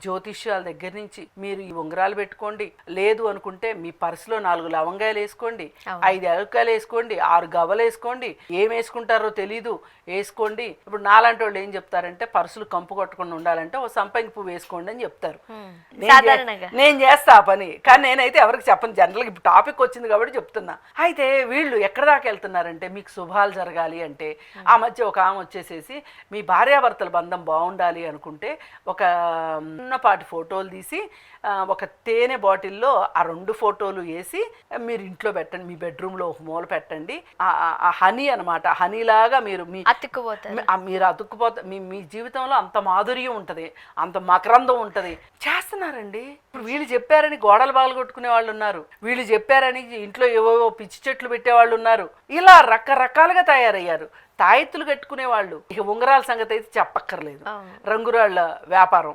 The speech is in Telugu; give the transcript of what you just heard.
జ్యోతిష్యాల దగ్గర నుంచి మీరు ఈ ఉంగరాలు పెట్టుకోండి, లేదు అనుకుంటే మీ పర్సులో 4 లవంగాయలు వేసుకోండి, 5 యాలక్కాయలు వేసుకోండి, 6 గవ్వలు వేసుకోండి, ఏం వేసుకుంటారో తెలీదు వేసుకోండి. ఇప్పుడు నాలాంటి వాళ్ళు ఏం చెప్తారంటే పర్సులు కంపు కొట్టకుండా ఉండాలంటే ఓ సంపంగి పువ్వు వేసుకోండి అని చెప్తారు. నేను చేస్తా ఆ పని, కానీ నేనైతే ఎవరికి చెప్పను. జనరల్గా ఇప్పుడు టాపిక్ వచ్చింది కాబట్టి చెప్తున్నా. అయితే వీళ్ళు ఎక్కడ దాకా వెళ్తున్నారంటే మీకు శుభాలు జరగాలి అంటే, ఆ మధ్య ఒక ఆమె వచ్చేసేసి మీ భార్యాభర్తల బంధం బాగుండాలి అనుకుంటే ఒక చిన్నపాటి ఫోటోలు తీసి ఒక తేనె బాటిల్లో ఆ 2 ఫోటోలు వేసి మీరు ఇంట్లో పెట్టండి, మీ బెడ్రూమ్లో ఒక మూల పెట్టండి. ఆ హనీ అనమాట, హనీలాగా మీరు మీరు అతుక్కుపోతా మీ జీవితంలో అంత మాధుర్యం ఉంటుంది, అంత మకరందం ఉంటుంది. చేస్తున్నారండి. ఇప్పుడు వీళ్ళు చెప్పారని గోడలు బాగలగొట్టుకునే వాళ్ళు ఉన్నారు, వీళ్ళు చెప్పారని ఇంట్లో ఏవో పిచ్చి చెట్లు పెట్టేవాళ్ళు ఉన్నారు. ఇలా రకరకాలుగా తయారయ్యారు. తాయెత్తులు కట్టుకునే వాళ్ళు. ఇక ఉంగరాల సంగతి అయితే చెప్పక్కర్లేదు, రంగురాళ్ళ వ్యాపారం.